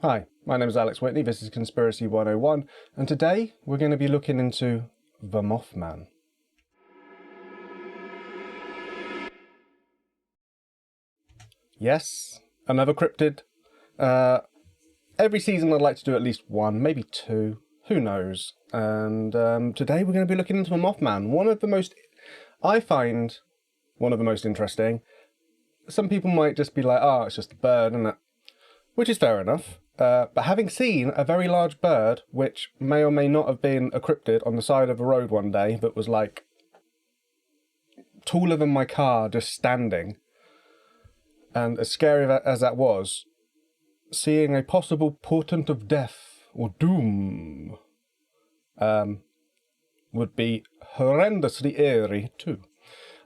Hi, my name is Alex Whitney, this is Conspiracy 101, and today we're going to be looking into the Mothman. Yes, another cryptid. Every season I'd like to do at least one, maybe two, who knows. And today we're going to be looking into the Mothman, I find one of the most interesting. Some people might just be like, oh, it's just a bird, isn't it? Which is fair enough. But having seen a very large bird, which may or may not have been a cryptid on the side of a road one day that was like taller than my car just standing, and as scary as that was, seeing a possible portent of death or doom would be horrendously eerie too.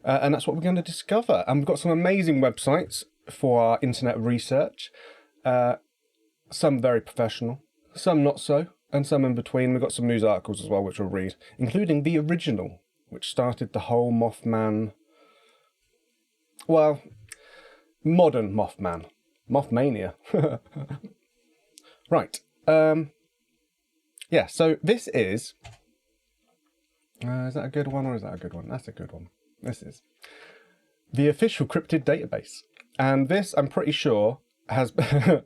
And that's what we're going to discover. And we've got some amazing websites for our internet research. Some very professional, some not so, and some in between. We've got some news articles as well, which we'll read, including the original, which started the whole Mothman, well, modern Mothman, Mothmania. Right, yeah, so this is that a good one or is that a good one? That's a good one. This is the official cryptid database. And this, I'm pretty sure,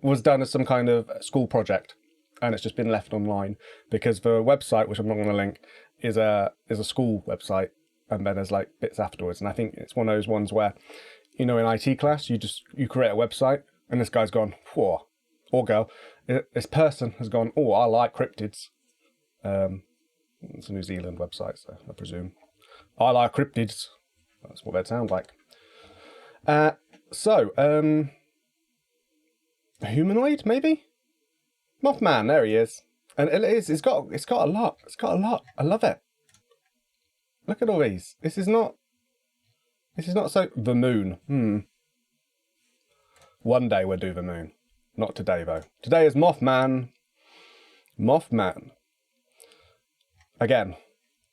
was done as some kind of school project, and it's just been left online because the website, which I'm not going to link, is a school website, and then there's like bits afterwards. And I think it's one of those ones where, you know, in IT class, you create a website, and this guy's gone, whoa, or girl, this person has gone, oh, I like cryptids. It's a New Zealand website, so I presume I like cryptids. That's what they'd sound like. Humanoid, maybe? Mothman, there he is. And it's got a lot. I love it. Look at all these. This is not so the moon. One day we'll do the moon. Not today though. Today is Mothman. Mothman. Again,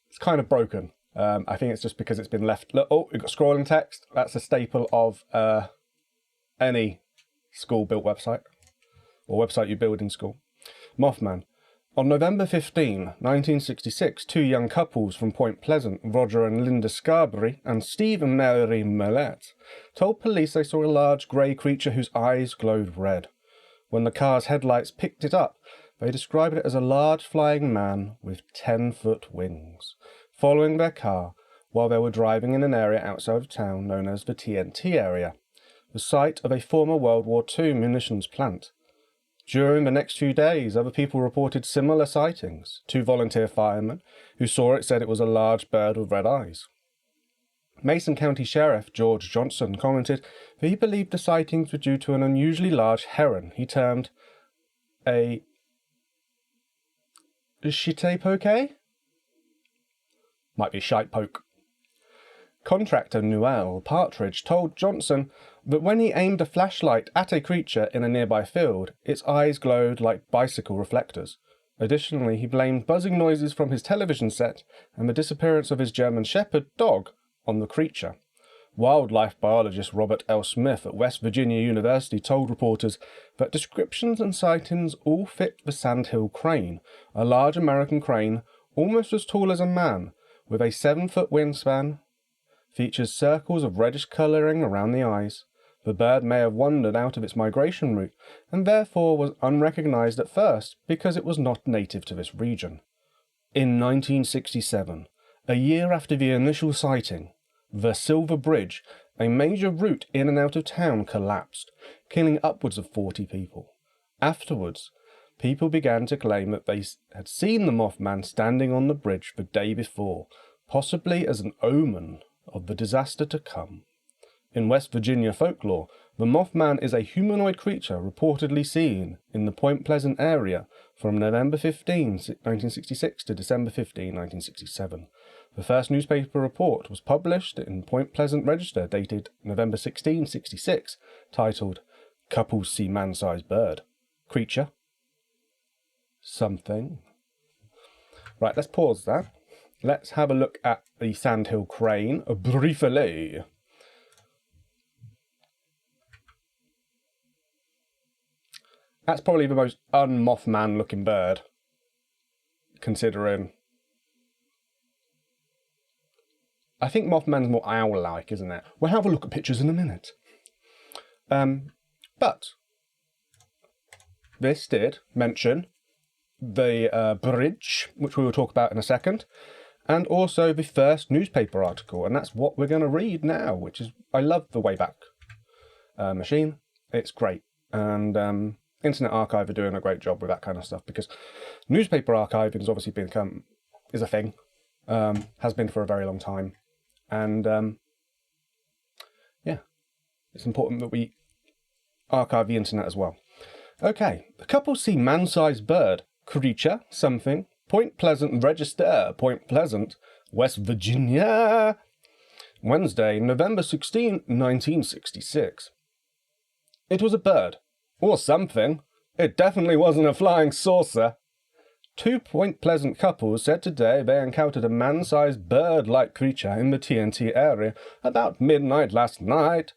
it's kind of broken. I think it's just because it's been left. Look, oh, we've got scrolling text. That's a staple of any school-built website, or website you build in school. Mothman. On November 15, 1966, two young couples from Point Pleasant, Roger and Linda Scarberry, and Steve and Mary Millett, told police they saw a large grey creature whose eyes glowed red. When the car's headlights picked it up, they described it as a large flying man with 10-foot wings, following their car while they were driving in an area outside of town known as the TNT area, the site of a former World War II munitions plant. During the next few days, other people reported similar sightings. Two volunteer firemen who saw it said it was a large bird with red eyes. Mason County Sheriff George Johnson commented that he believed the sightings were due to an unusually large heron he termed a shite-poke? Might be shite-poke. Contractor Noel Partridge told Johnson that when he aimed a flashlight at a creature in a nearby field, its eyes glowed like bicycle reflectors. Additionally, he blamed buzzing noises from his television set and the disappearance of his German Shepherd dog on the creature. Wildlife biologist Robert L. Smith at West Virginia University told reporters that descriptions and sightings all fit the sandhill crane, a large American crane almost as tall as a man, with a 7-foot wingspan, features circles of reddish colouring around the eyes. The bird may have wandered out of its migration route and therefore was unrecognised at first because it was not native to this region. In 1967, a year after the initial sighting, the Silver Bridge, a major route in and out of town, collapsed, killing upwards of 40 people. Afterwards, people began to claim that they had seen the Mothman standing on the bridge the day before, possibly as an omen of the disaster to come. In West Virginia folklore, the Mothman is a humanoid creature reportedly seen in the Point Pleasant area from November 15, 1966 to December 15, 1967. The first newspaper report was published in Point Pleasant Register dated November 16, 1966, titled, "Couples See Man-Sized Bird. Creature? Something." Right, let's pause that. Let's have a look at the Sandhill Crane briefly. That's probably the most un-Mothman looking bird, considering... I think Mothman's more owl-like, isn't it? We'll have a look at pictures in a minute. But this did mention the bridge, which we will talk about in a second, and also the first newspaper article, and that's what we're going to read now, which is... I love the Wayback Machine. It's great, and Internet Archive are doing a great job with that kind of stuff, because newspaper archiving has obviously is a thing, has been for a very long time, and yeah, it's important that we archive the internet as well. Okay, the couple see man-sized bird, creature, something, Point Pleasant Register, Point Pleasant, West Virginia, Wednesday, November 16, 1966. It was a bird, or something. It definitely wasn't a flying saucer. Two Point Pleasant couples said today they encountered a man-sized bird-like creature in the TNT area about midnight last night.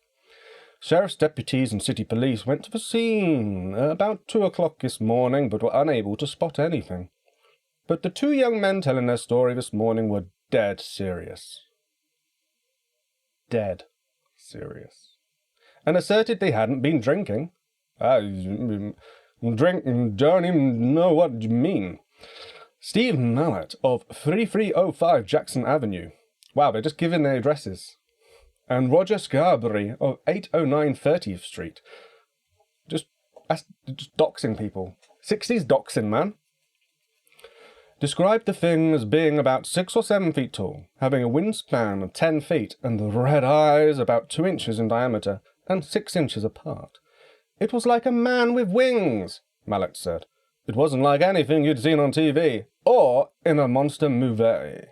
Sheriff's deputies and city police went to the scene about 2 o'clock this morning, but were unable to spot anything. But the two young men telling their story this morning were dead serious. Dead serious. And asserted they hadn't been drinking. Drink, don't even know what you mean. Steve Mallett of 3305 Jackson Avenue. Wow, they're just giving their addresses. And Roger Scarberry of 809 30th Street. Just doxing people. 60s doxing, man. Described the thing as being about 6 or 7 feet tall, having a wingspan of 10 feet, and the red eyes about 2 inches in diameter and 6 inches apart. It was like a man with wings, Mallett said. It wasn't like anything you'd seen on TV, or in a monster movie.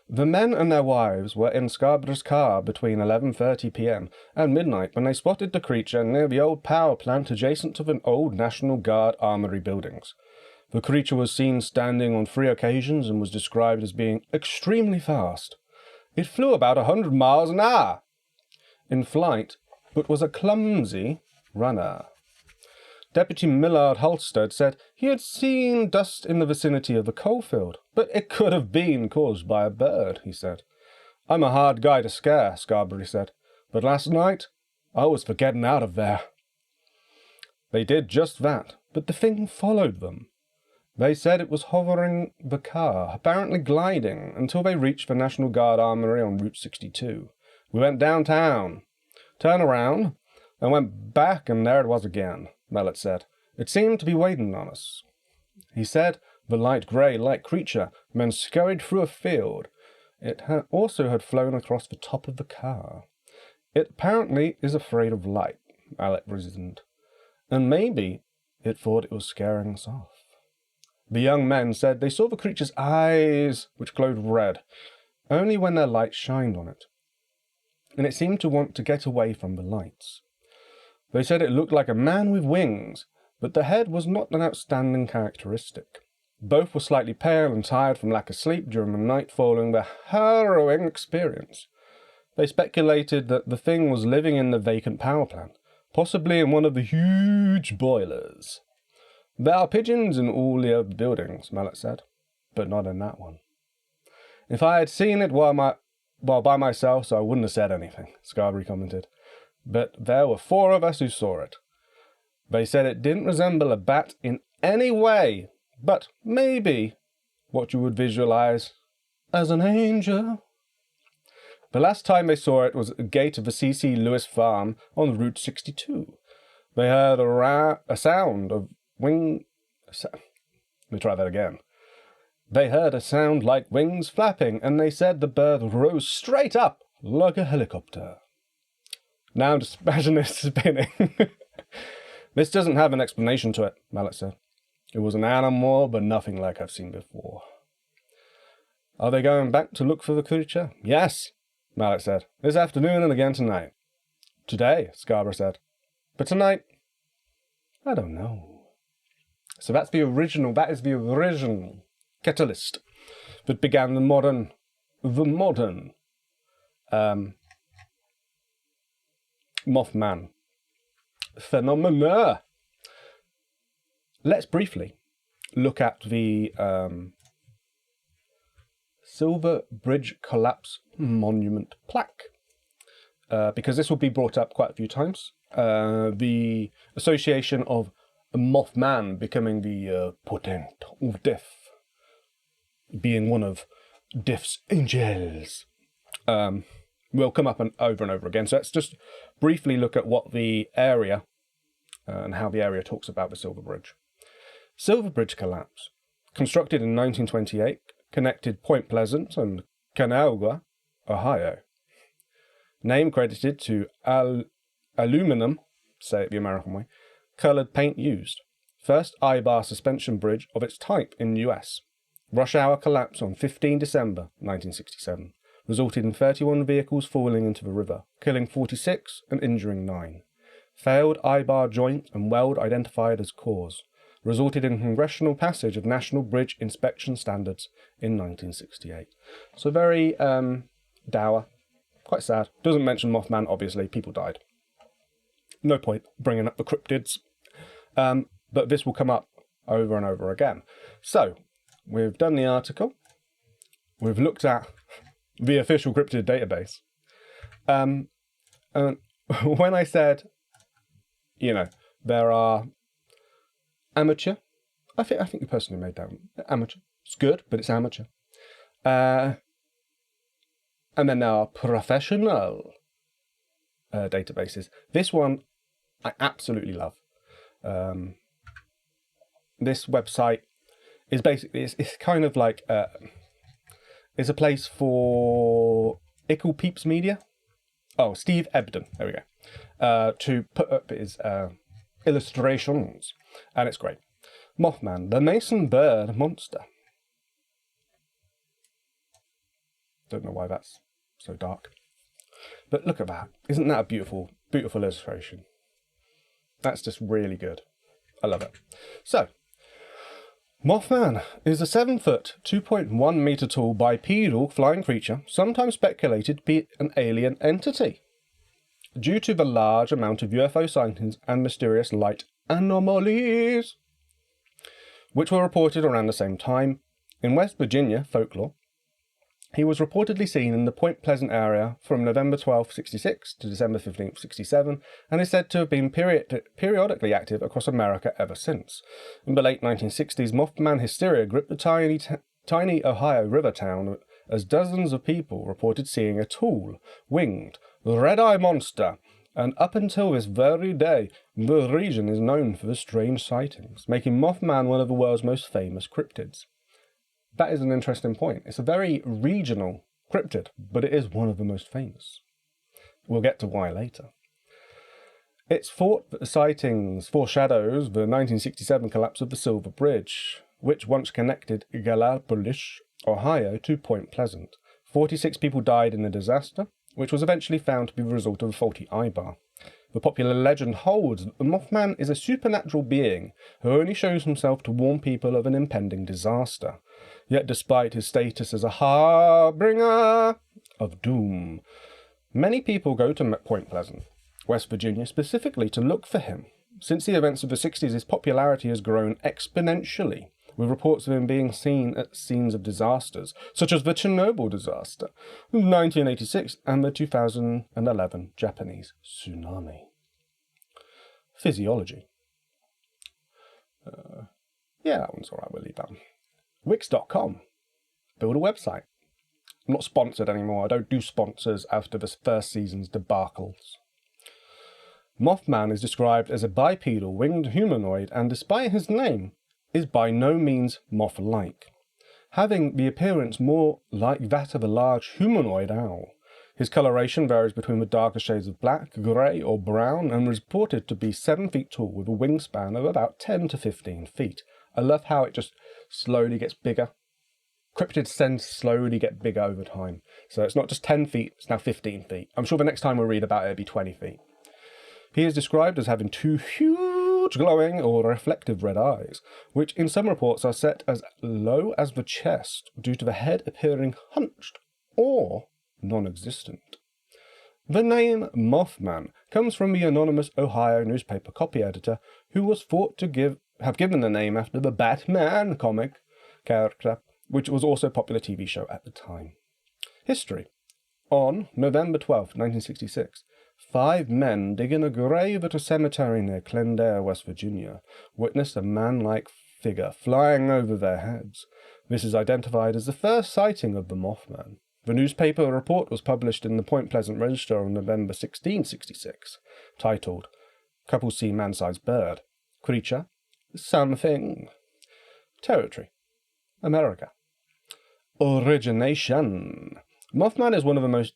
The men and their wives were in Scarborough's car between 11:30 p.m. and midnight when they spotted the creature near the old power plant adjacent to the old National Guard armory buildings. The creature was seen standing on 3 occasions and was described as being extremely fast. It flew about 100 miles an hour in flight, but was a clumsy runner. Deputy Millard Halstead said he had seen dust in the vicinity of the coalfield, but it could have been caused by a bird, he said. I'm a hard guy to scare, Scarberry said, but last night I was for getting out of there. They did just that, but the thing followed them. They said it was hovering the car, apparently gliding, until they reached the National Guard Armory on Route 62. We went downtown, turned around, and went back, and there it was again, Mallett said. It seemed to be waiting on us. He said the light grey, light creature then scurried through a field. It also had flown across the top of the car. It apparently is afraid of light, Mallett reasoned, and maybe it thought it was scaring us off. The young men said they saw the creature's eyes, which glowed red, only when their light shined on it, and it seemed to want to get away from the lights. They said it looked like a man with wings, but the head was not an outstanding characteristic. Both were slightly pale and tired from lack of sleep during the night following their harrowing experience. They speculated that the thing was living in the vacant power plant, possibly in one of the huge boilers. There are pigeons in all the other buildings, Mallett said, but not in that one. If I had seen it while by myself, so I wouldn't have said anything, Scarberry commented. But there were 4 of us who saw it. They said it didn't resemble a bat in any way, but maybe what you would visualize as an angel. The last time they saw it was at the gate of the C.C. Lewis farm on Route 62. They heard a sound of Let me try that again. They heard a sound like wings flapping, and they said the bird rose straight up like a helicopter. Now just imagine it spinning. This doesn't have an explanation to it, Mallett said. It was an animal, but nothing like I've seen before. Are they going back to look for the creature? Yes, Mallett said. This afternoon and again tonight. Today, Scarborough said. But tonight, I don't know. So that is the original catalyst that began the modern Mothman phenomena. let's briefly look at the Silver Bridge Collapse Monument plaque, because this will be brought up quite a few times. The association of Mothman becoming the portent of death, being one of death's angels, will come up and over again. So let's just briefly look at what the area and how the area talks about the Silver Bridge. Silver Bridge Collapse, constructed in 1928, connected Point Pleasant and Kanawha, Ohio. Name credited to aluminum, say it the American way, coloured paint used. First I-bar suspension bridge of its type in the US. Rush hour collapse on 15 December 1967. Resulted in 31 vehicles falling into the river, killing 46 and injuring 9. Failed I-bar joint and weld identified as cause. Resulted in congressional passage of National Bridge Inspection Standards in 1968. So very dour, quite sad. Doesn't mention Mothman, obviously, people died. No point bringing up the cryptids. But this will come up over and over again. So, we've done the article. We've looked at the official cryptid database. And when I said, you know, there are amateur, I think you personally made that amateur. It's good, but it's amateur. And then there are professional databases. This one I absolutely love. This website is basically, it's kind of like, it's a place for Ickle Peeps Media. Oh, Steve Ebden, there we go. To put up his illustrations, and it's great. Mothman, the Mason bird monster. Don't know why that's so dark. But look at that. Isn't that a beautiful, beautiful illustration? That's just really good. I love it. So, Mothman is a 7-foot, 2.1 metre tall bipedal flying creature, sometimes speculated to be an alien entity, due to the large amount of UFO sightings and mysterious light anomalies, which were reported around the same time. In West Virginia folklore, he was reportedly seen in the Point Pleasant area from November 12, 66 to December 15, 67, and is said to have been periodically active across America ever since. In the late 1960s, Mothman hysteria gripped the tiny Ohio river town as dozens of people reported seeing a tall, winged, red-eye monster, and up until this very day, the region is known for the strange sightings, making Mothman one of the world's most famous cryptids. That is an interesting point. It's a very regional cryptid, but it is one of the most famous. We'll get to why later. It's thought that the sightings foreshadows the 1967 collapse of the Silver Bridge, which once connected Gallipolis, Ohio, to Point Pleasant. 46 people died in the disaster, which was eventually found to be the result of a faulty I-bar. The popular legend holds that the Mothman is a supernatural being who only shows himself to warn people of an impending disaster. Yet despite his status as a harbinger of doom, many people go to Point Pleasant, West Virginia specifically, to look for him. Since the events of the 60s, his popularity has grown exponentially, with reports of him being seen at scenes of disasters, such as the Chernobyl disaster, 1986, and the 2011 Japanese tsunami. Physiology. Yeah, that one's alright, we'll leave that one. Wix.com. Build a website. I'm not sponsored anymore. I don't do sponsors after this first season's debacles. Mothman is described as a bipedal winged humanoid and, despite his name, is by no means moth-like, having the appearance more like that of a large humanoid owl. His coloration varies between the darker shades of black, grey or brown, and is reported to be 7 feet tall with a wingspan of about 10 to 15 feet. I love how it just slowly gets bigger. Cryptids tend to slowly get bigger over time. So it's not just 10 feet, it's now 15 feet. I'm sure the next time we read about it, it'll be 20 feet. He is described as having 2 huge glowing or reflective red eyes, which in some reports are set as low as the chest due to the head appearing hunched or non-existent. The name Mothman comes from the anonymous Ohio newspaper copy editor who was thought to give have given the name after the Batman comic character, which was also a popular TV show at the time. History. On November 12, 1966, 5 men digging a grave at a cemetery near Glendale, West Virginia, witnessed a man-like figure flying over their heads. This is identified as the first sighting of the Mothman. The newspaper report was published in the Point Pleasant Register on November 1666, titled, "Couple see man-sized bird. Creature, something." Territory, America. Origination. Mothman is one of the most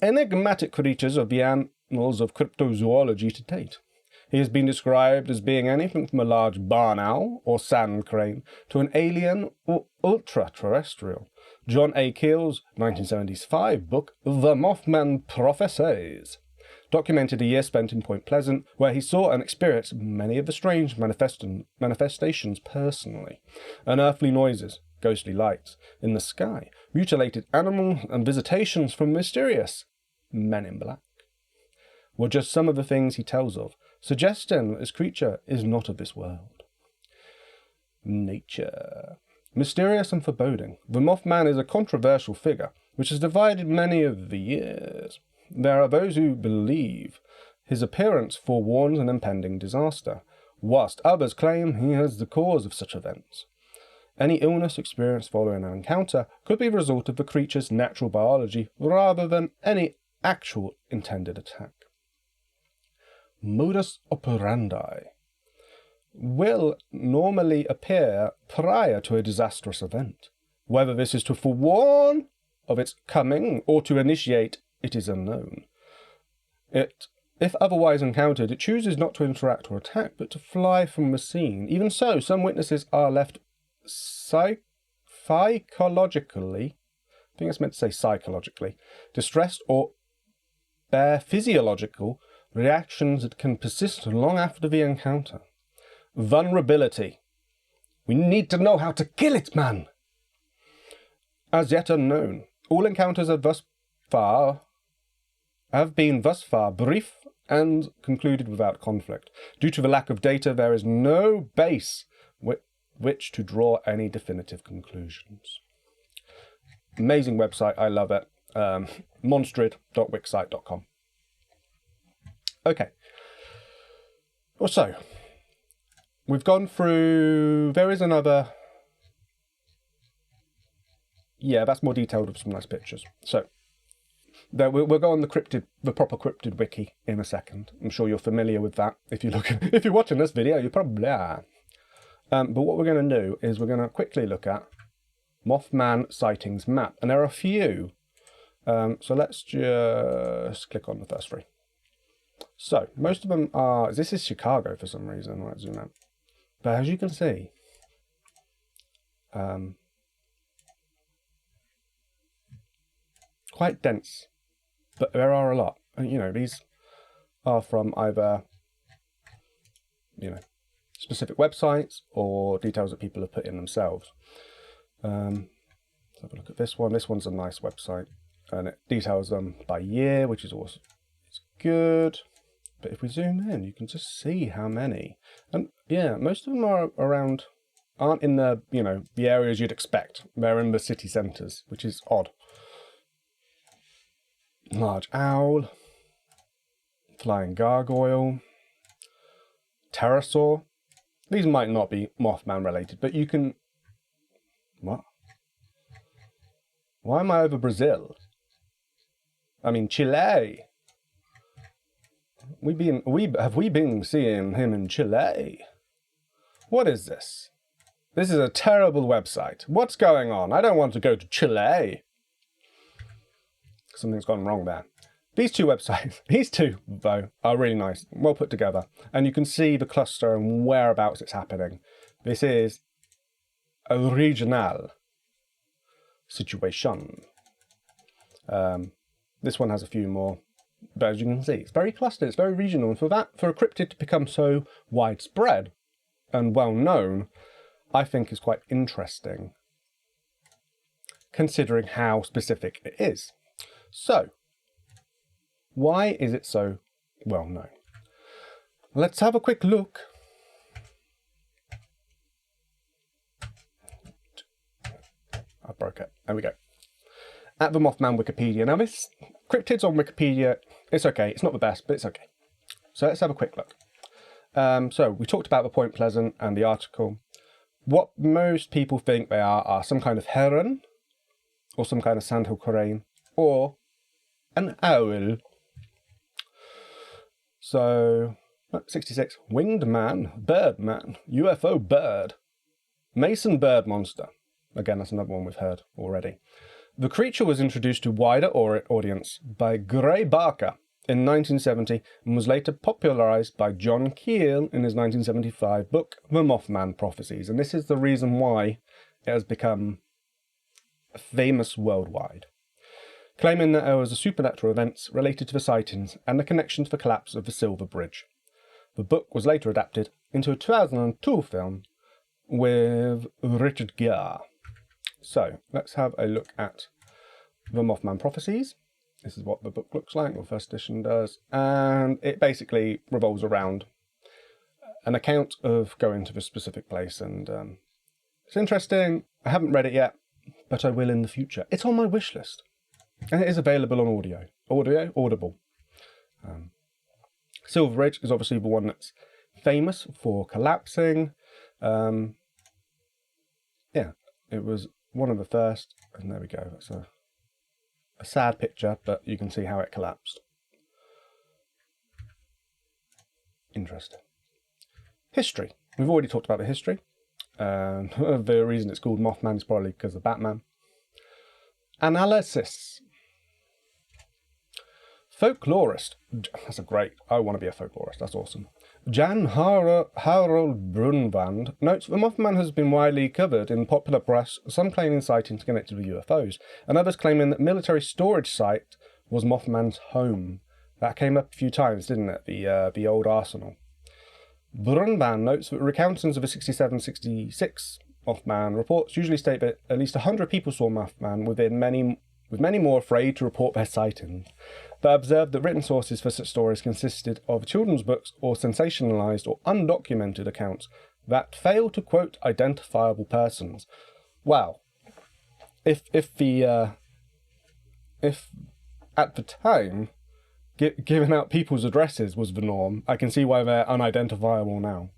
enigmatic creatures of the annals of cryptozoology to date. He has been described as being anything from a large barn owl or sand crane to an alien or ultra-terrestrial. John A. Keel's 1975 book, The Mothman Prophecies, documented a year spent in Point Pleasant, where he saw and experienced many of the strange manifestations personally. Unearthly noises, ghostly lights in the sky, mutilated animals, and visitations from mysterious men in black were just some of the things he tells of, suggesting that this creature is not of this world. Nature. Mysterious and foreboding, the Mothman is a controversial figure which has divided many of the years. There are those who believe his appearance forewarns an impending disaster, whilst others claim he is the cause of such events. Any illness experienced following an encounter could be the result of the creature's natural biology rather than any actual intended attack. Modus operandi will normally appear prior to a disastrous event. Whether this is to forewarn of its coming or to initiate it is unknown. If otherwise encountered, it chooses not to interact or attack, but to fly from the scene. Even so, some witnesses are left psychologically, I think it's meant to say psychologically, distressed or bear physiological reactions that can persist long after the encounter. Vulnerability. We need to know how to kill it, man! As yet unknown. All encounters have been thus far brief and concluded without conflict. Due to the lack of data, there is no base which to draw any definitive conclusions. Amazing website, I love it. monstrid.wixsite.com. Okay. So, we've gone through, there is another, yeah, that's more detailed with some nice pictures. So, we'll go on the proper cryptid wiki in a second. I'm sure you're familiar with that. If you're watching this video, you probably are. But what we're going to do is we're going to quickly look at Mothman sightings map. And there are a few. So let's just click on the first three. So most of them are, this is Chicago for some reason. I might zoom out. But as you can see, quite dense. But there are a lot. And, you know, these are from either, you know, specific websites or details that people have put in themselves. Let's have a look at this one. This one's a nice website, and it details them by year, which is also good. But if we zoom in, you can just see how many. And yeah, most of them are aren't in the, you know, the areas you'd expect. They're in the city centres, which is odd. Large owl, flying gargoyle, pterosaur. These might not be Mothman related, but you can... What? Why am I over Brazil? I mean, Chile. Have we been seeing him in Chile? What is this? This is a terrible website. What's going on? I don't want to go to Chile. Something's gone wrong there. These two websites, these two, though, are really nice, well put together. And you can see the cluster and whereabouts it's happening. This is a regional situation. This one has a few more, but as you can see, it's very clustered, it's very regional. And for a cryptid to become so widespread and well known, I think is quite interesting, considering how specific it is. So, why is it so well known? Let's have a quick look. There we go. At the Mothman Wikipedia. Now this cryptids on Wikipedia, it's okay. It's not the best, but it's okay. So let's have a quick look. So we talked about the Point Pleasant and the article. What most people think they are some kind of heron, or some kind of sandhill crane, or an owl. So 66, winged man, bird man, UFO bird, mason bird monster. Again, that's another one we've heard already. The creature was introduced to wider audience by Gray Barker in 1970 and was later popularised by John Keel in his 1975 book, The Mothman Prophecies. And this is the reason why it has become famous worldwide, claiming that there was a supernatural events related to the sightings and the connection to the collapse of the Silver Bridge. The book was later adapted into a 2002 film with Richard Gere. So let's have a look at The Mothman Prophecies. This is what the book looks like, or first edition does, and it basically revolves around an account of going to the specific place, and it's interesting. I haven't read it yet, but I will in the future. It's on my wish list, and it is available on Audible. Silver Bridge is obviously the one that's famous for collapsing. Yeah, it was one of the first, and there we go. That's a sad picture, but you can see how it collapsed. Interesting. History. We've already talked about the history. The reason it's called Mothman is probably because of Batman. Analysis. Folklorist. That's a great... I want to be a folklorist. That's awesome. Jan Harold Brunvand notes that the Mothman has been widely covered in popular press, some claiming sightings connected with UFOs, and others claiming that military storage site was Mothman's home. That came up a few times, didn't it? The old arsenal. Brunvand notes that recountings of the 67-66 Mothman reports usually state that at least 100 people saw Mothman, with many more afraid to report their sightings. They observed that written sources for such stories consisted of children's books or sensationalized or undocumented accounts that fail to quote identifiable persons. Well, if at the time giving out people's addresses was the norm, I can see why they're unidentifiable now.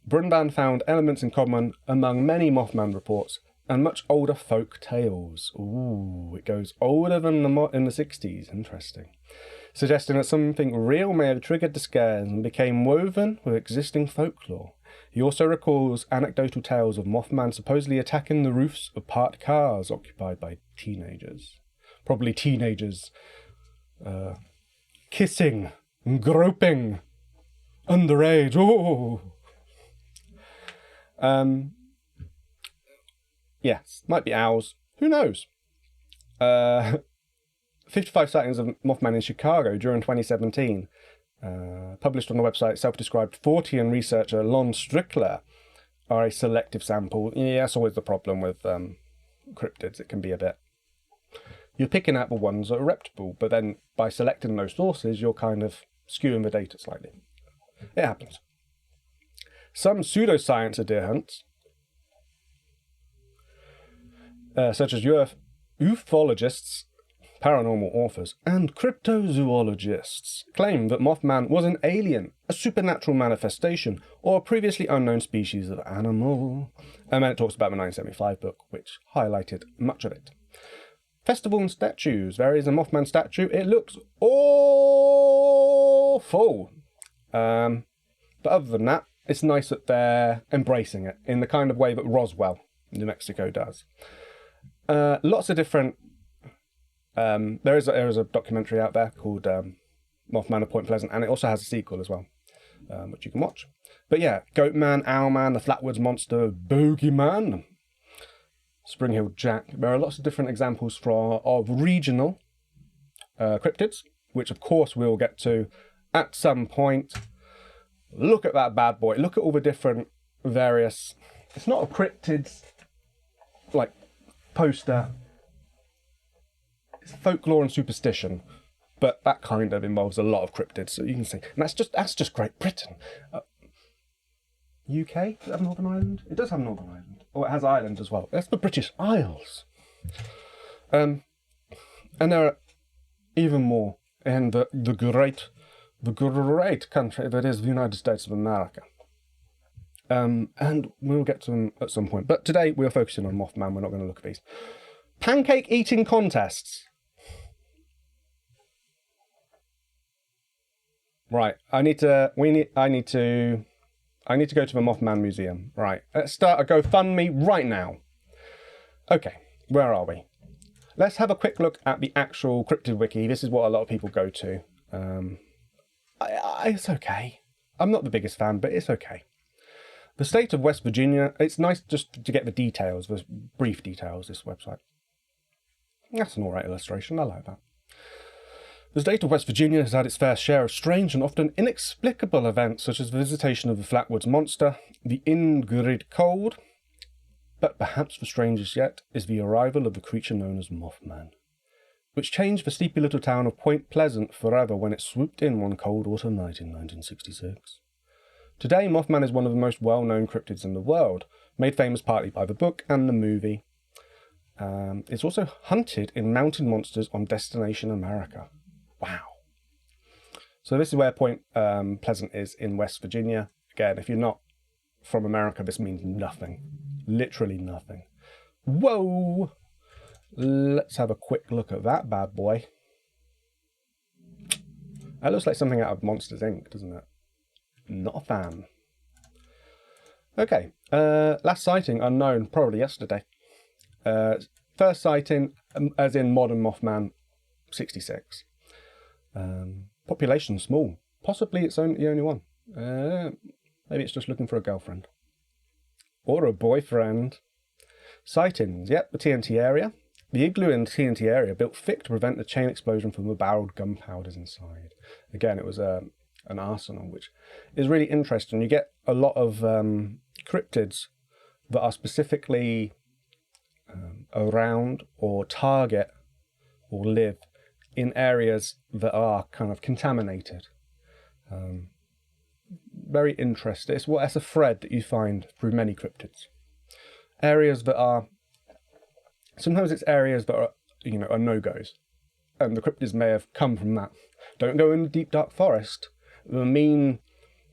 Brunban found elements in common among many Mothman reports and much older folk tales. Ooh, it goes older than in the 60s. Interesting. Suggesting that something real may have triggered the scares and became woven with existing folklore. He also recalls anecdotal tales of Mothman supposedly attacking the roofs of parked cars occupied by teenagers. Probably teenagers kissing and groping underage. Oh. Yes, might be owls. Who knows? 55 sightings of Mothman in Chicago during 2017. Published on the website, self-described Fortean researcher Lon Strickler are a selective sample. Yeah, that's always the problem with cryptids. It can be a bit... You're picking out the ones that are reputable, but then by selecting those sources, you're kind of skewing the data slightly. It happens. Some pseudoscience of deer hunts, such as ufologists, paranormal authors, and cryptozoologists, claim that Mothman was an alien, a supernatural manifestation, or a previously unknown species of animal. And then it talks about the 1975 book, which highlighted much of it. Festival and statues. There is a Mothman statue. It looks awful. But other than that, it's nice that they're embracing it in the kind of way that Roswell, New Mexico, does. Lots of different... there is a documentary out there called Mothman of Point Pleasant, and it also has a sequel as well, which you can watch. But yeah, Goatman, Owlman, the Flatwoods Monster, Bogeyman, Spring Hill Jack. There are lots of different examples of regional cryptids, which of course we'll get to at some point. Look at that bad boy. Look at all the different various... It's not a cryptids, like, poster. It's folklore and superstition, but that kind of involves a lot of cryptids, so you can see. And that's just Great Britain. UK? Does it have Northern Ireland? It does have Northern Ireland. Oh, it has islands as well. That's the British Isles. And there are even more in the great country that is the United States of America. And we'll get to them at some point. But today we're focusing on Mothman. We're not going to look at these. Pancake eating contests. Right. I need to go to the Mothman Museum. Right. Let's start a GoFundMe right now. Okay. Where are we? Let's have a quick look at the actual cryptid wiki. This is what a lot of people go to. It's okay. I'm not the biggest fan, but it's okay. The state of West Virginia. It's nice just to get the details, the brief details, this website. That's an alright illustration. I like that. The state of West Virginia has had its fair share of strange and often inexplicable events, such as the visitation of the Flatwoods Monster, the Ingrid Cold, but perhaps the strangest yet is the arrival of the creature known as Mothman, which changed the sleepy little town of Point Pleasant forever when it swooped in one cold autumn night in 1966. Today, Mothman is one of the most well-known cryptids in the world, made famous partly by the book and the movie. It's also hunted in Mountain Monsters on Destination America. Wow. So this is where Point Pleasant is in West Virginia. Again, if you're not from America, this means nothing. Literally nothing. Whoa! Let's have a quick look at that bad boy. That looks like something out of Monsters, Inc., doesn't it? Not a fan. Okay. Last sighting, unknown, probably yesterday. First sighting, as in modern Mothman, 66. Population small. Possibly it's the only one. Maybe it's just looking for a girlfriend. Or a boyfriend. Sightings. Yep, the TNT area. The igloo in the TNT area built thick to prevent the chain explosion from the barreled gunpowders inside. Again, it was an arsenal, which is really interesting. You get a lot of cryptids that are specifically around or target or live in areas that are kind of contaminated. Very interesting. It's a thread that you find through many cryptids. Areas that are, sometimes it's areas that are, are no-goes. And the cryptids may have come from that. Don't go in the deep dark forest. The mean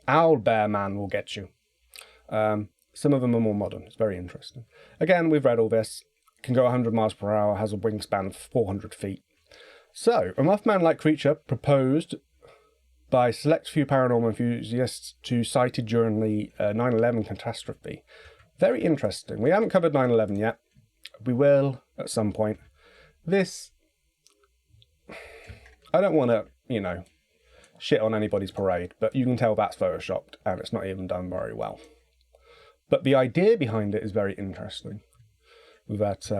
owl bear man will get you. Some of them are more modern. It's very interesting. Again, we've read all this. Can go 100 miles per hour, has a wingspan of 400 feet. So, a Mothman-like creature proposed by select few paranormal enthusiasts to sighted during the 9/11 catastrophe. Very interesting. We haven't covered 9/11 yet. We will at some point. This, I don't want to, shit on anybody's parade, but you can tell that's photoshopped and it's not even done very well. But the idea behind it is very interesting. That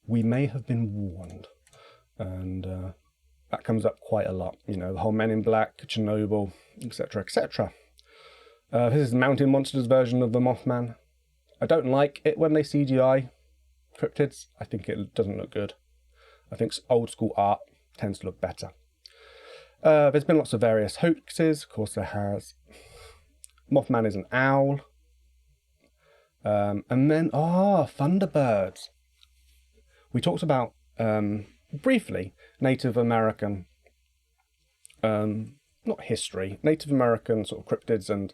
we may have been warned. And that comes up quite a lot. The whole Men in Black, Chernobyl, etc., etc. This is the Mountain Monsters version of the Mothman. I don't like it when they CGI cryptids. I think it doesn't look good. I think old school art tends to look better. There's been lots of various hoaxes. Of course there has. Mothman is an owl. And then, Thunderbirds. We talked about, briefly, Native American, not history, Native American sort of cryptids and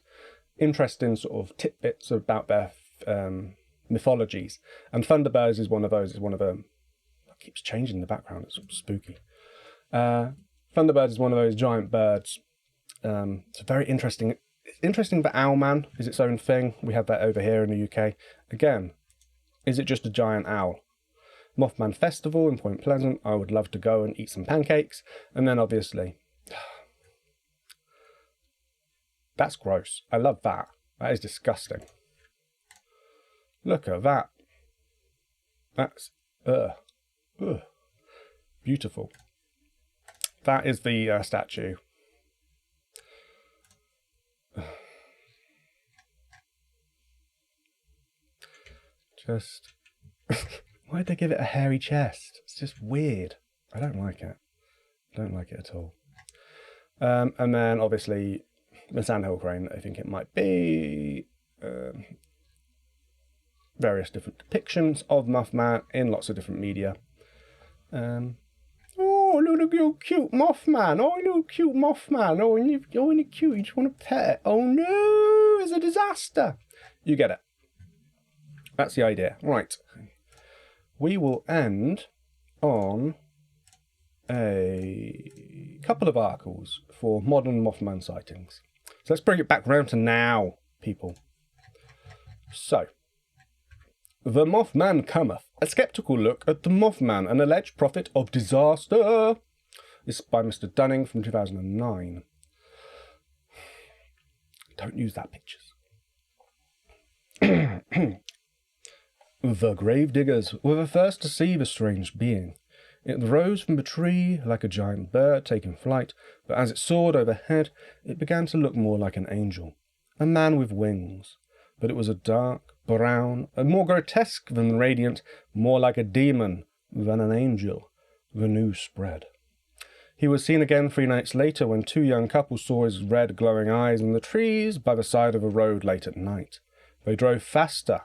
interesting sort of tidbits about their mythologies. And Thunderbirds is one of those. It's one of them. It keeps changing in the background. It's sort of spooky. Thunderbird is one of those giant birds. It's very interesting. It's interesting that Owlman is its own thing. We have that over here in the UK. Again, is it just a giant owl? Mothman Festival in Point Pleasant. I would love to go and eat some pancakes. And then obviously, that's gross. I love that. That is disgusting. Look at that. That's, beautiful. That is the statue. Just, why'd they give it a hairy chest? It's just weird. I don't like it. I don't like it at all. And then obviously the sandhill crane, I think it might be. various different depictions of Mothman in lots of different media. Oh, look at your cute Mothman. Oh, look, cute Mothman. Oh, and you're cute. You just want to pet it. Oh, no, it's a disaster. You get it. That's the idea. Right. We will end on a couple of articles for modern Mothman sightings. So let's bring it back round to now, people. So, The Mothman Cometh. A sceptical look at the Mothman, an alleged prophet of disaster. This is by Mr. Dunning from 2009. Don't use that pictures. The grave diggers were the first to see the strange being. It rose from the tree like a giant bird taking flight, but as it soared overhead, it began to look more like an angel, a man with wings. But it was a dark, brown, and more grotesque than radiant, more like a demon than an angel. The news spread. He was seen again 3 nights later when 2 young couples saw his red glowing eyes in the trees by the side of a road late at night. They drove faster,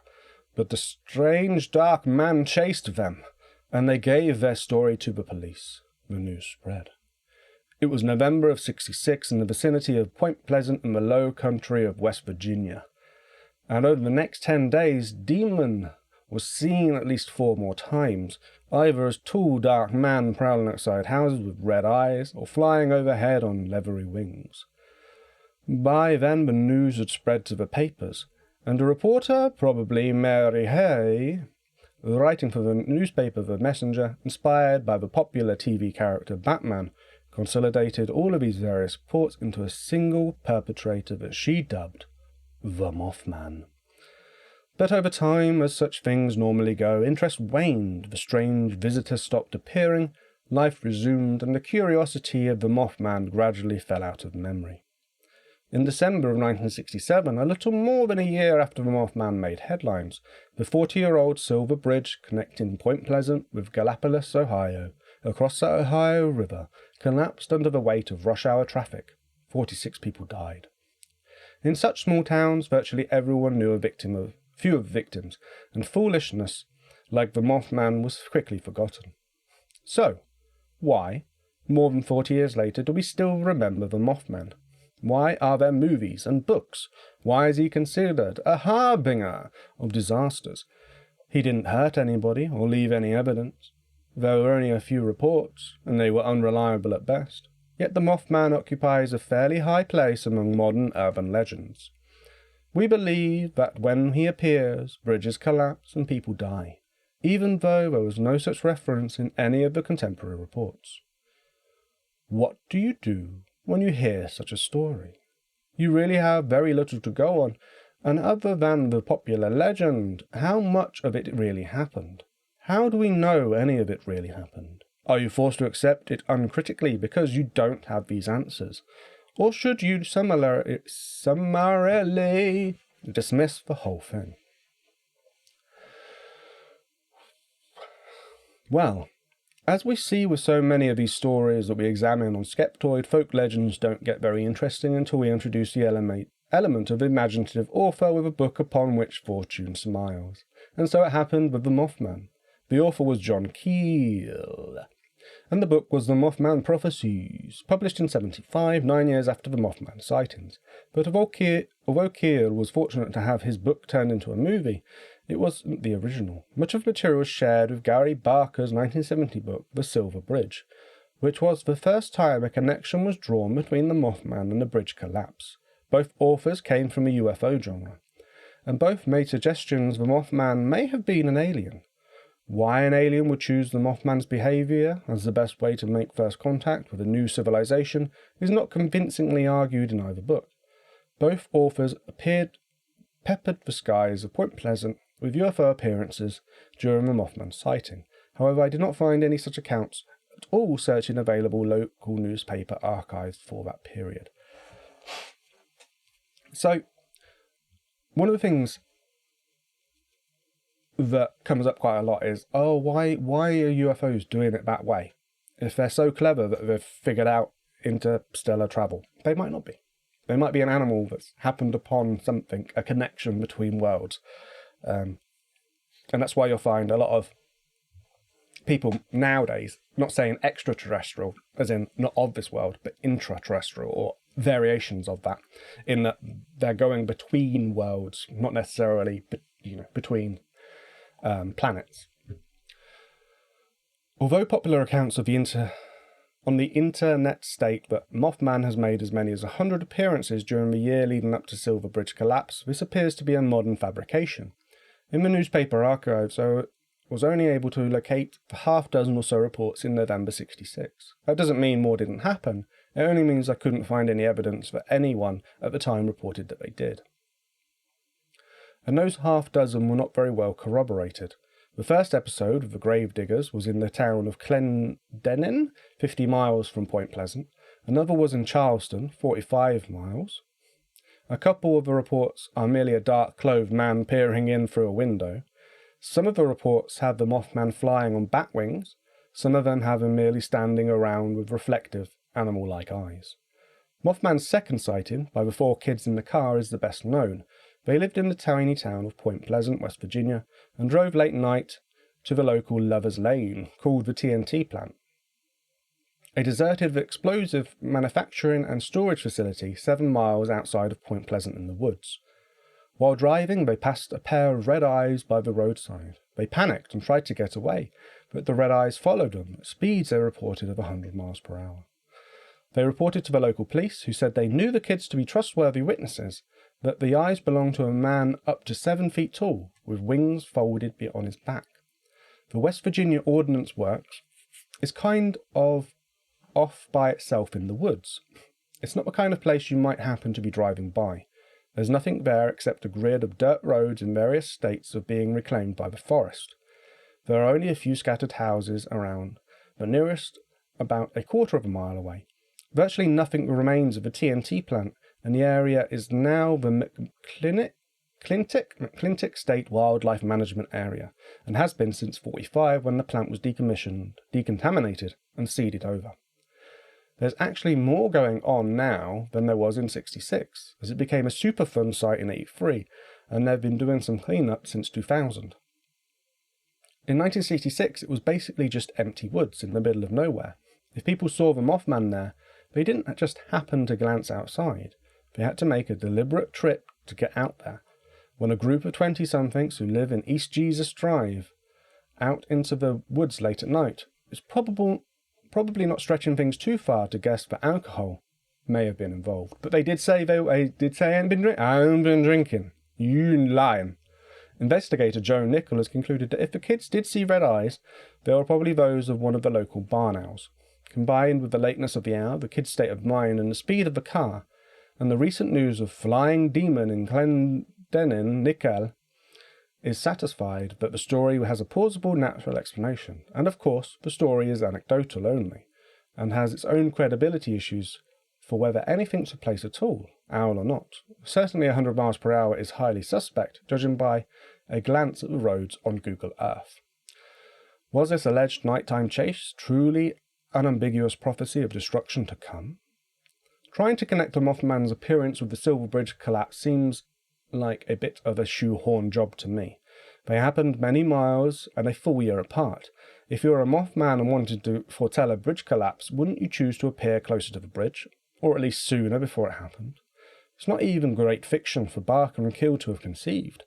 but the strange dark man chased them, and they gave their story to the police. The news spread. It was November of '66 in the vicinity of Point Pleasant in the low country of West Virginia. And over the next 10 days, Demon was seen at least 4 more times, either as tall dark man prowling outside houses with red eyes, or flying overhead on leathery wings. By then the news had spread to the papers, and a reporter, probably Mary Hay, writing for the newspaper The Messenger, inspired by the popular TV character Batman, consolidated all of these various reports into a single perpetrator that she dubbed the Mothman. But over time, as such things normally go, interest waned, the strange visitor stopped appearing, life resumed, and the curiosity of the Mothman gradually fell out of memory. In December of 1967, a little more than a year after the Mothman made headlines, the 40-year-old Silver Bridge connecting Point Pleasant with Gallipolis, Ohio, across the Ohio River, collapsed under the weight of rush-hour traffic. 46 people died. In such small towns, virtually everyone knew few of the victims, and foolishness like the Mothman was quickly forgotten. So, why, more than 40 years later, do we still remember the Mothman? Why are there movies and books? Why is he considered a harbinger of disasters? He didn't hurt anybody or leave any evidence. There were only a few reports, and they were unreliable at best. Yet the Mothman occupies a fairly high place among modern urban legends. We believe that when he appears, bridges collapse and people die, even though there was no such reference in any of the contemporary reports. What do you do when you hear such a story? You really have very little to go on, and other than the popular legend, how much of it really happened? How do we know any of it really happened? Are you forced to accept it uncritically because you don't have these answers? Or should you summarily dismiss the whole thing? Well, as we see with so many of these stories that we examine on Skeptoid, folk legends don't get very interesting until we introduce the element of imaginative author with a book upon which fortune smiles. And so it happened with the Mothman. The author was John Keel, and the book was The Mothman Prophecies, published in '75, 9 years after the Mothman sightings. But although Keel was fortunate to have his book turned into a movie, it wasn't the original. Much of the material was shared with Gary Barker's 1970 book, The Silver Bridge, which was the first time a connection was drawn between the Mothman and the bridge collapse. Both authors came from the UFO genre, and both made suggestions the Mothman may have been an alien. Why an alien would choose the Mothman's behaviour as the best way to make first contact with a new civilization is not convincingly argued in either book. Both authors peppered the skies of Point Pleasant with UFO appearances during the Mothman sighting. However, I did not find any such accounts at all searching available local newspaper archives for that period. So, one of the things that comes up quite a lot is, why are UFOs doing it that way? If they're so clever that they've figured out interstellar travel, they might not be. They might be an animal that's happened upon something, a connection between worlds. And that's why you'll find a lot of people nowadays not saying extraterrestrial, as in not of this world, but intraterrestrial or variations of that, in that they're going between worlds, not necessarily between planets. Although popular accounts of on the internet state that Mothman has made as many as 100 appearances during the year leading up to Silver Bridge collapse, this appears to be a modern fabrication. In the newspaper archives, I was only able to locate the half dozen or so reports in November 66. That doesn't mean more didn't happen, it only means I couldn't find any evidence that anyone at the time reported that they did. And those half dozen were not very well corroborated. The first episode of the Gravediggers was in the town of Clendenin, 50 miles from Point Pleasant. Another was in Charleston, 45 miles. A couple of the reports are merely a dark-clothed man peering in through a window. Some of the reports have the Mothman flying on bat wings. Some of them have him merely standing around with reflective, animal-like eyes. Mothman's second sighting, by the 4 kids in the car, is the best known. They lived in the tiny town of Point Pleasant, West Virginia, and drove late night to the local Lover's Lane, called the TNT plant, a deserted explosive manufacturing and storage facility 7 miles outside of Point Pleasant in the woods. While driving, they passed a pair of red eyes by the roadside. They panicked and tried to get away, but the red eyes followed them at speeds they reported of 100 miles per hour. They reported to the local police, who said they knew the kids to be trustworthy witnesses, that the eyes belonged to a man up to 7 feet tall, with wings folded on his back. The West Virginia Ordnance Works is kind of off by itself in the woods. It's not the kind of place you might happen to be driving by. There's nothing there except a grid of dirt roads in various states of being reclaimed by the forest. There are only a few scattered houses around, the nearest about a quarter of a mile away. Virtually nothing remains of the TNT plant, and the area is now the McClintic State Wildlife Management Area, and has been since 1945 when the plant was decommissioned, decontaminated, and seeded over. There's actually more going on now than there was in 1966, as it became a Superfund site in 1983, and they've been doing some cleanup since 2000. In 1966, it was basically just empty woods in the middle of nowhere. If people saw the Mothman there, they didn't just happen to glance outside. They had to make a deliberate trip to get out there. When a group of 20-somethings who live in East Jesus Drive out into the woods late at night, it's probably not stretching things too far to guess that alcohol may have been involved. But they did say I haven't been drinking. You lying. Investigator Joe Nickel has concluded that if the kids did see red eyes, they were probably those of one of the local barn owls. Combined with the lateness of the hour, the kids' state of mind, and the speed of the car, and the recent news of flying demon in Clendenin, Nickel is satisfied that the story has a plausible natural explanation. And of course, the story is anecdotal only, and has its own credibility issues for whether anything took place at all, owl or not. Certainly 100 miles per hour is highly suspect, judging by a glance at the roads on Google Earth. Was this alleged nighttime chase truly unambiguous prophecy of destruction to come? Trying to connect the Mothman's appearance with the Silver Bridge collapse seems like a bit of a shoehorn job to me. They happened many miles and a full year apart. If you were a Mothman and wanted to foretell a bridge collapse, wouldn't you choose to appear closer to the bridge, or at least sooner before it happened? It's not even great fiction for Barker and Keel to have conceived.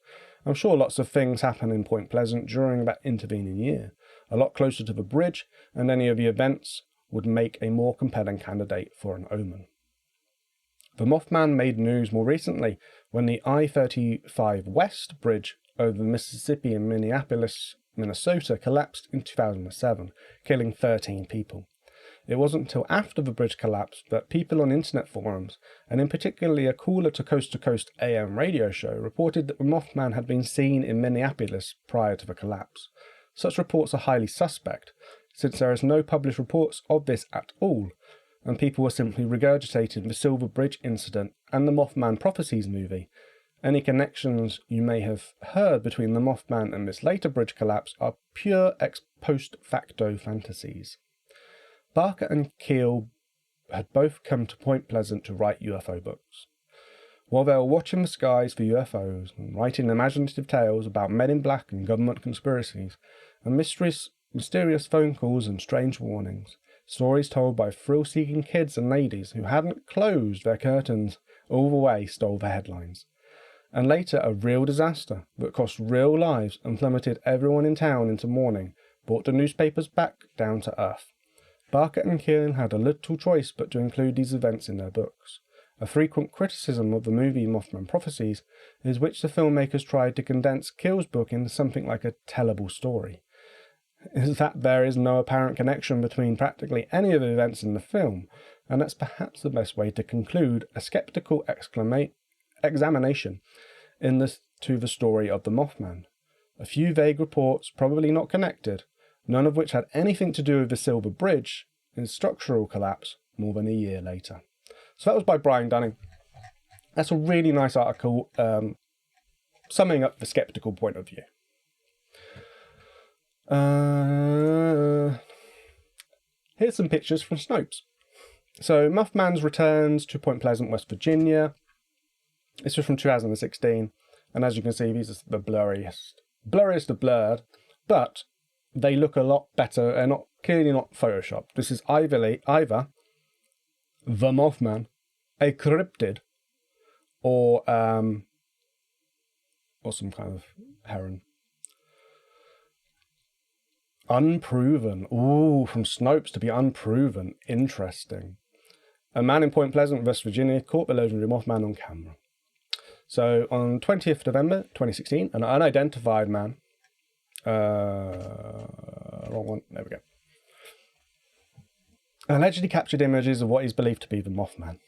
I'm sure lots of things happen in Point Pleasant during that intervening year. A lot closer to the bridge, and any of the events would make a more compelling candidate for an omen. The Mothman made news more recently when the I-35 West Bridge over the Mississippi in Minneapolis, Minnesota collapsed in 2007, killing 13 people. It wasn't until after the bridge collapsed that people on internet forums, and in particular a caller to Coast AM radio show, reported that the Mothman had been seen in Minneapolis prior to the collapse. Such reports are highly suspect, since there is no published reports of this at all, and people were simply regurgitating the Silver Bridge incident and the Mothman Prophecies movie. Any connections you may have heard between the Mothman and this later bridge collapse are pure ex post facto fantasies. Barker and Keel had both come to Point Pleasant to write UFO books. while they were watching the skies for UFOs and writing imaginative tales about men in black and government conspiracies, and mysterious phone calls and strange warnings. Stories told by thrill-seeking kids and ladies who hadn't closed their curtains all the way stole the headlines. And later, a real disaster that cost real lives and plummeted everyone in town into mourning brought the newspapers back down to earth. Barker and Keelan had a little choice but to include these events in their books. A frequent criticism of the movie Mothman Prophecies is which the filmmakers tried to condense Keel's book into something like a tellable story, is that there is no apparent connection between practically any of the events in the film, and that's perhaps the best way to conclude a skeptical examination to the story of the Mothman. A few vague reports, probably not connected, none of which had anything to do with the Silver Bridge, in structural collapse more than a year later. So that was by Brian Dunning. That's a really nice article, summing up the skeptical point of view. Here's some pictures from Snopes. So Mothman's returns to Point Pleasant, West Virginia. This was from 2016, and as you can see, these are the blurriest of blurred, but they look a lot better. They're not clearly not photoshopped. This is either the Mothman, a cryptid, or some kind of heron. Unproven. Ooh, from Snopes to be unproven. Interesting. A man in Point Pleasant, West Virginia, caught the legendary Mothman on camera. So on 20th November 2016, an unidentified man. Wrong one. There we go. Allegedly captured images of what is believed to be the Mothman.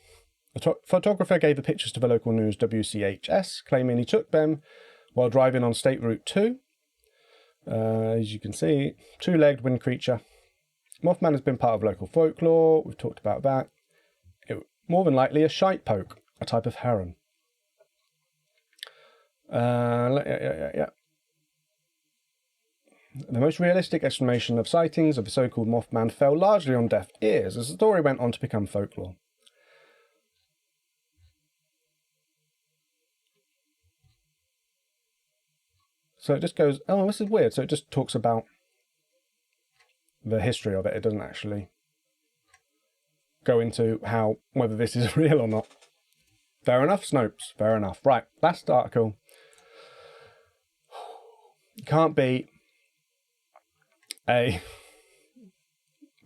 A photographer gave the pictures to the local news WCHS, claiming he took them while driving on State Route 2. As you can see, two-legged winged creature. Mothman has been part of local folklore. We've talked about that. More than likely a shite poke, a type of heron. The most realistic explanation of sightings of the so-called Mothman fell largely on deaf ears as the story went on to become folklore. So it just goes, oh, this is weird. So it just talks about the history of it. It doesn't actually go into whether this is real or not. Fair enough, Snopes. Fair enough. Right, last article. Can't be a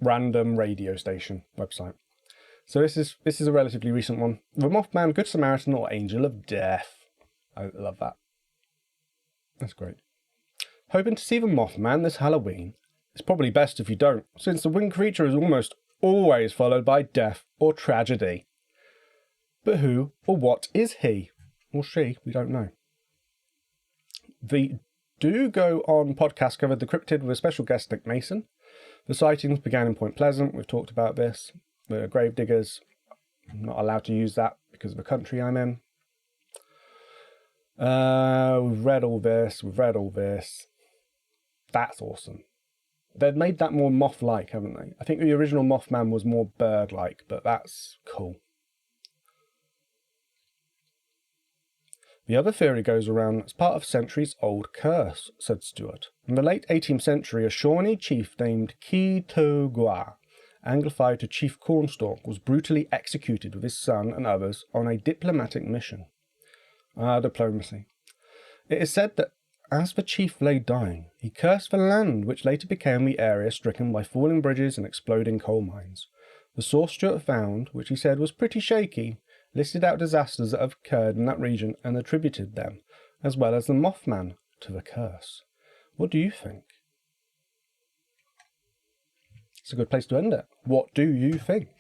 random radio station website. So this is a relatively recent one. The Mothman, Good Samaritan, or Angel of Death. I love that. That's great. Hoping to see the Mothman this Halloween? It's probably best if you don't, since the winged creature is almost always followed by death or tragedy. But who or what is he? Or she? We don't know. The Do Go On podcast covered the cryptid with a special guest, Nick Mason. The sightings began in Point Pleasant. We've talked about this. The grave diggers. I'm not allowed to use that because of the country I'm in. We've read all this. That's awesome. They've made that more moth-like, haven't they? I think the original Mothman was more bird-like, but that's cool. The other theory goes around as part of a centuries-old curse, said Stewart. In the late 18th century, a Shawnee chief named Kitogwa, anglified to Chief Cornstalk, was brutally executed with his son and others on a diplomatic mission. Diplomacy. It is said that as the chief lay dying, he cursed the land, which later became the area stricken by falling bridges and exploding coal mines. The source Stewart found, which he said was pretty shaky, listed out disasters that have occurred in that region and attributed them, as well as the Mothman, to the curse. What do you think? It's a good place to end it. What do you think?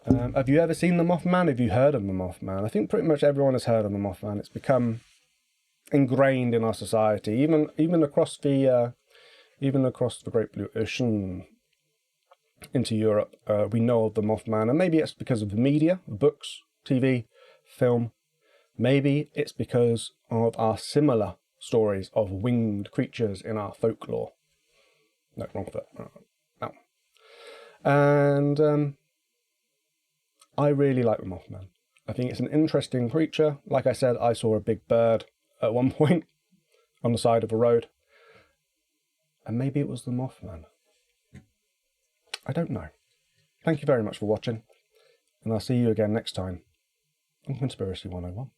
Have you ever seen the Mothman? Have you heard of the Mothman? I think pretty much everyone has heard of the Mothman. It's become ingrained in our society, even across the Great Blue Ocean into Europe. We know of the Mothman, and maybe it's because of the media, books, TV, film. Maybe it's because of our similar stories of winged creatures in our folklore. No, wrong foot. No. And I really like the Mothman. I think it's an interesting creature. Like I said, I saw a big bird at one point on the side of a road. And maybe it was the Mothman. I don't know. Thank you very much for watching. And I'll see you again next time on Conspiracy 101.